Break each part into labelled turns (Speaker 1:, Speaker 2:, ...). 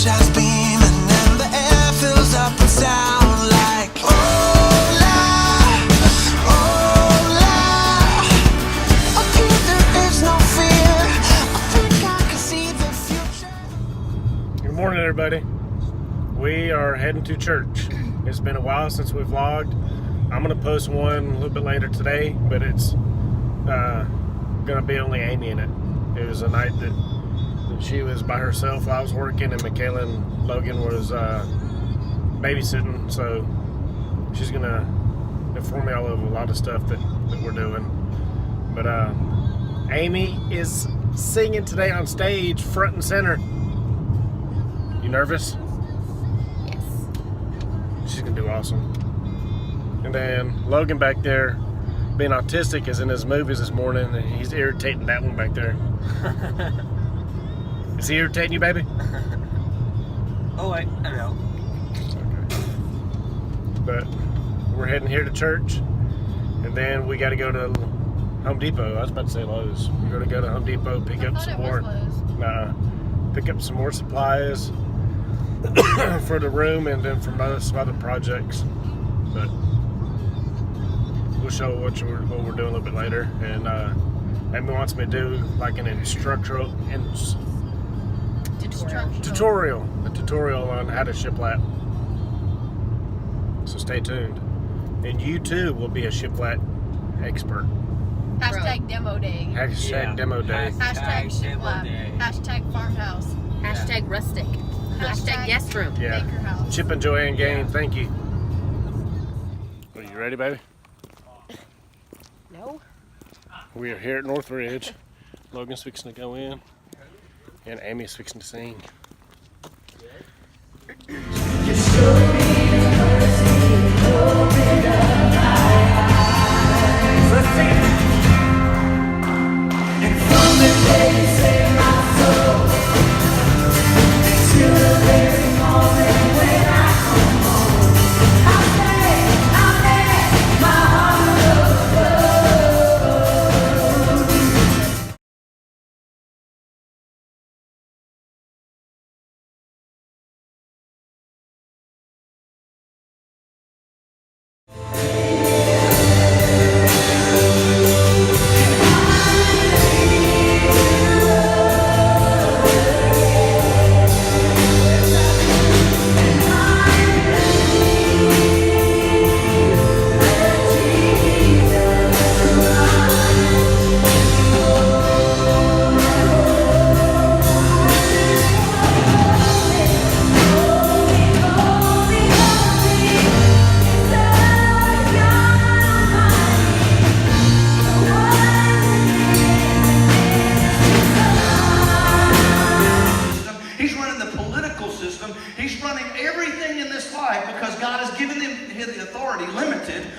Speaker 1: sunshine's beaming and the air fills up and sound like hola, hola. Up here there is no fear. I think I can see the future.
Speaker 2: Good morning, everybody. We are heading to church. It's been a while since we've vlogged. I'm gonna post one a little bit later today, but it's gonna be only Amy in it. It was a night that she was by herself while I was working, and Michaela and Logan was babysitting, so she's gonna inform me all of a lot of stuff that we're doing. But Amy is singing today on stage, front and center. You nervous?
Speaker 3: Yes.
Speaker 2: She's gonna do awesome. And then Logan back there, being autistic, is in his movies this morning, and he's irritating that one back there. Is he irritating you, baby?
Speaker 4: Oh, I know.
Speaker 2: Okay. But we're heading here to church, and then we got to go to Home Depot. I was about to say Lowe's. We're going to go to Home Depot, pick up some more. Pick up some more supplies for the room, and then for some other projects. But we'll show what we're doing a little bit later. And Amy wants me to do like an tutorial on how to shiplap. So stay tuned. And you too will be a shiplap expert.
Speaker 3: Hashtag demo day.
Speaker 2: Hashtag demo day.
Speaker 3: Hashtag shiplap. Hashtag farmhouse. Hashtag rustic. Hashtag guest room.
Speaker 2: Yeah.
Speaker 3: Baker house.
Speaker 2: Chip and Joanne game. Thank you. Are you ready, baby?
Speaker 3: No.
Speaker 2: We are here at Northridge. Logan's fixing to go in, and Amy's fixing to sing. Let's sing it.
Speaker 1: And from the day you saved my soul to the very moment when I come home, I'll let my heart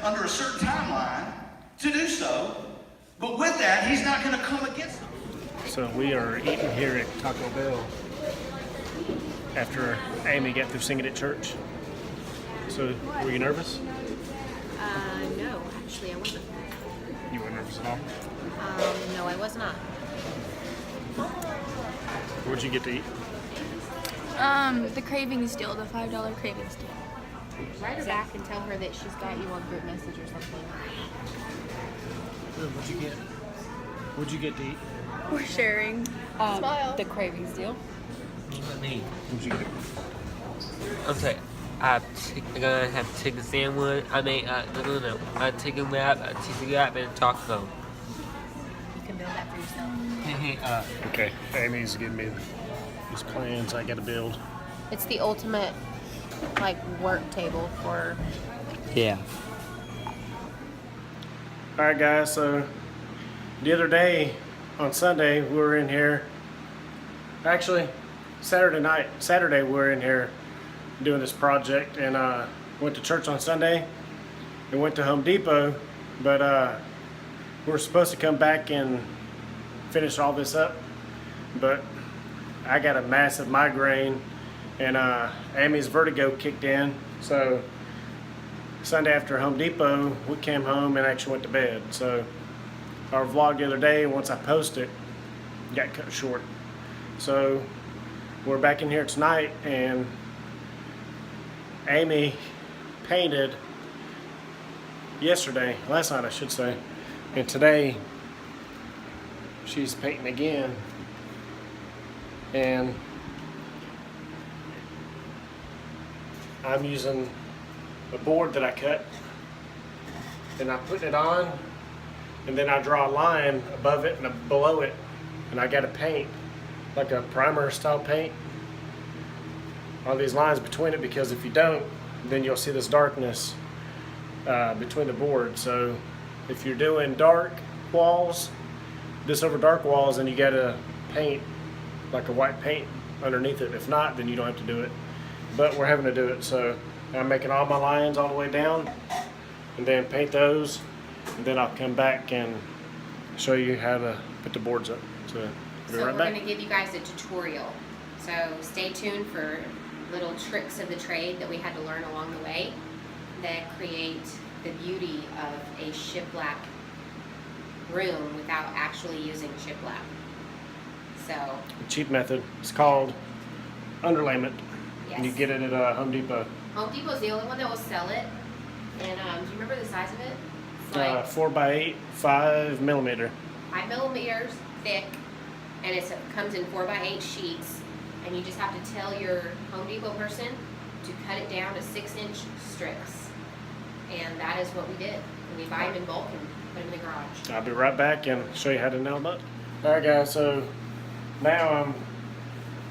Speaker 1: under a certain timeline to do so, but with that, he's not going to come against them.
Speaker 2: So we are eating here at Taco Bell after Amy got through singing at church. So were you nervous?
Speaker 3: No, actually I wasn't.
Speaker 2: You weren't nervous at all?
Speaker 3: No, I was not.
Speaker 2: What'd you get to eat?
Speaker 5: The cravings deal, the $5 cravings deal.
Speaker 3: Write her back and tell her that she's got you on group message or something.
Speaker 2: What'd you get? What'd you get to eat?
Speaker 5: We're sharing. Smile.
Speaker 3: The cravings deal.
Speaker 4: Me.
Speaker 2: What'd you get?
Speaker 4: I'm sorry. I'm gonna have chicken sandwich. I mean, no. A chicken wrap, a cheesy wrap, and taco.
Speaker 3: You can build that for yourself.
Speaker 2: Okay, Amy's giving me these plans I gotta build.
Speaker 3: It's the ultimate, like, work table for...
Speaker 4: Yeah.
Speaker 2: Alright guys, so the other day on Sunday we were in here, actually Saturday we were in here doing this project, and went to church on Sunday and went to Home Depot, but we were supposed to come back and finish all this up, but I got a massive migraine and Amy's vertigo kicked in, so Sunday after Home Depot we came home and actually went to bed. So our vlog the other day, once I posted, got cut short. So we're back in here tonight, and Amy painted last night I should say, and today she's painting again. And I'm using a board that I cut, and I put it on, and then I draw a line above it and below it, and I got to paint like a primer style paint on these lines between it, because if you don't, then you'll see this darkness between the board. So if you're doing dark walls, this over dark walls, then you got to paint like a white paint underneath it. If not, then you don't have to do it, but we're having to do it. So I'm making all my lines all the way down, and then paint those, and then I'll come back and show you how to put the boards up. So
Speaker 3: So we're going to give you guys a tutorial. So stay tuned for little tricks of the trade that we had to learn along the way that create the beauty of a shiplap room without actually using shiplap. So
Speaker 2: a cheap method. It's called underlayment.
Speaker 3: yes.
Speaker 2: And you get it at Home Depot.
Speaker 3: Home Depot's the only one that will sell it. And do you remember the size of it? It's like
Speaker 2: 4x8, 5mm.
Speaker 3: 5 millimeters thick, and it comes in 4x8 sheets. And you just have to tell your Home Depot person to cut it down to 6-inch strips. And that is what we did. And we buy them in bulk and put them in the garage.
Speaker 2: I'll be right back and show you how to nail that. Alright guys, so now I'm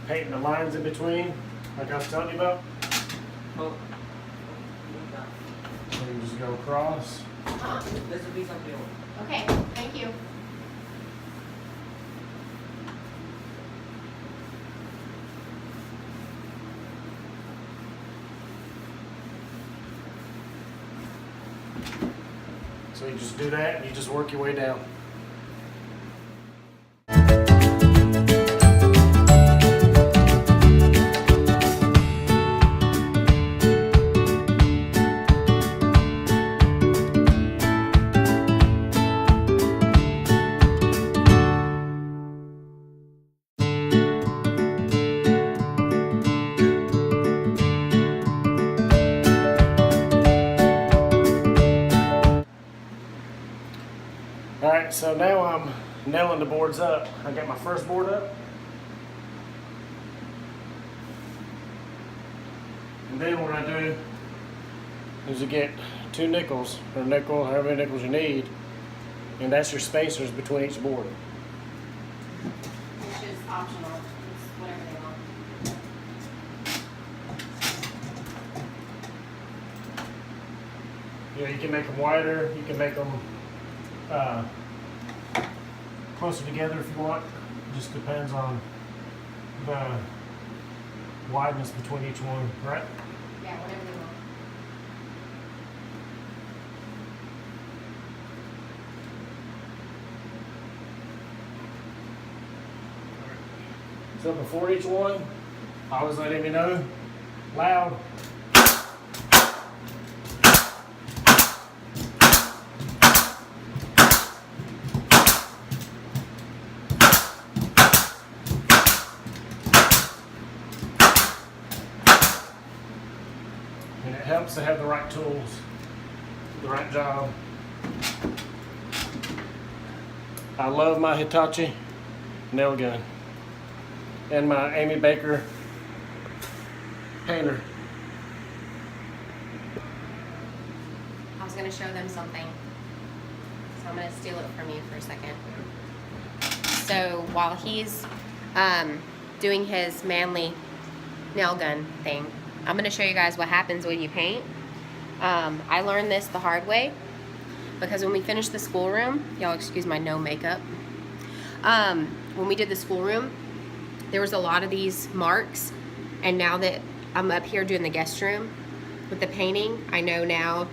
Speaker 2: painting the lines in between, like I was telling you about.
Speaker 4: Oh,
Speaker 2: So you just go across.
Speaker 4: this will be something else.
Speaker 3: Okay, thank you.
Speaker 2: So you just do that and you just work your way down. Alright, so now I'm nailing the boards up. I got my first board up. And then what I do is you get 2 nickels, or a nickel, however many nickels you need, and that's your spacers between each board.
Speaker 3: Which is optional. It's whatever they want.
Speaker 2: Yeah, you can make them wider, you can make them closer together if you want. It just depends on the wideness between each one, right?
Speaker 3: Yeah, whatever they want.
Speaker 2: So before each one, I always let Amy know loud. And it helps to have the right tools, the right job. I love my Hitachi nail gun and my Amy Baker painter.
Speaker 3: I was going to show them something. So I'm going to steal it from you for a second. So while he's doing his manly nail gun thing, I'm going to show you guys what happens when you paint. I learned this the hard way because when we finished the schoolroom, y'all excuse my no makeup. When we did the schoolroom, there was a lot of these marks, and now that I'm up here doing the guest room with the painting, I know now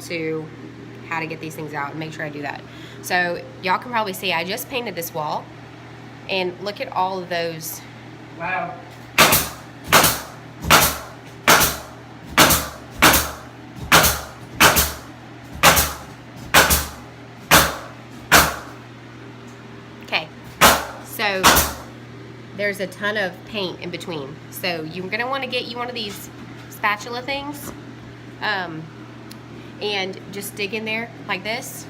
Speaker 3: how to get these things out and make sure I do that. So y'all can probably see I just painted this wall, and look at all of those.
Speaker 2: Loud.
Speaker 3: Okay, so there's a ton of paint in between. So you're gonna wanna get you one of these spatula things, and just dig in there like this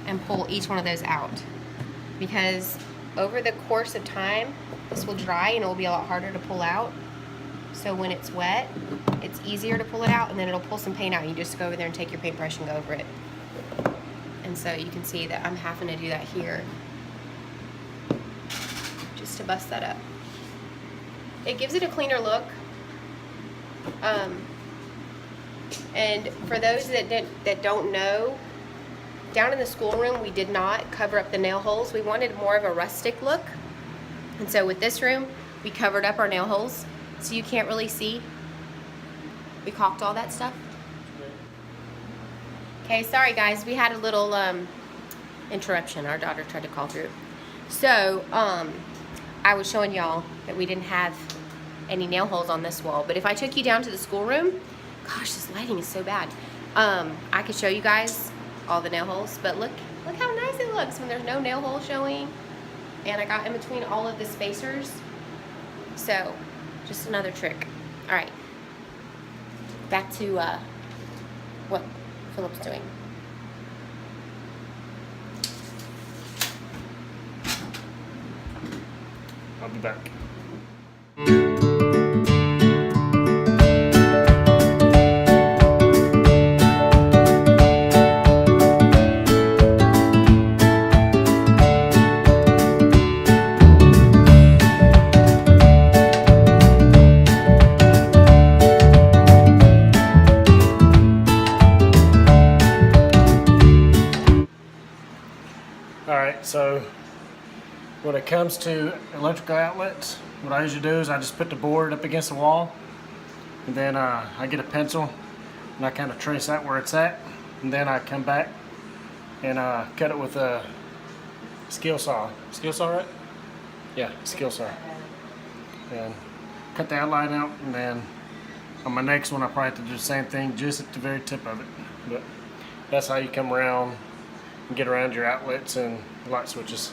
Speaker 3: and pull each one of those out. Because over the course of time, this will dry and it will be a lot harder to pull out. So when it's wet, it's easier to pull it out, and then it'll pull some paint out. You just go over there and take your paintbrush and go over it. And so you can see that I'm having to do that here just to bust that up. It gives it a cleaner look. And for those that don't know, down in the schoolroom we did not cover up the nail holes. We wanted more of a rustic look. And so with this room, we covered up our nail holes so you can't really see. We caulked all that stuff. Okay, sorry guys, we had a little interruption. Our daughter tried to call through. So, I was showing y'all that we didn't have any nail holes on this wall. But if I took you down to the schoolroom, gosh, this lighting is so bad. I could show you guys all the nail holes, but look how nice it looks when there's no nail hole showing. And I got in between all of the spacers. So, just another trick. All right, back to what Philip's doing.
Speaker 2: I'll be back. Alright, so when it comes to electrical outlets, what I usually do is I just put the board up against the wall, and then I get a pencil and I kind of trace out where it's at, and then I come back and cut it with a skill saw. Skill saw, right? Yeah, skill saw. And cut the outline out, and then on my next one I probably have to do the same thing, just at the very tip of it. But that's how you come around and get around your outlets and light switches.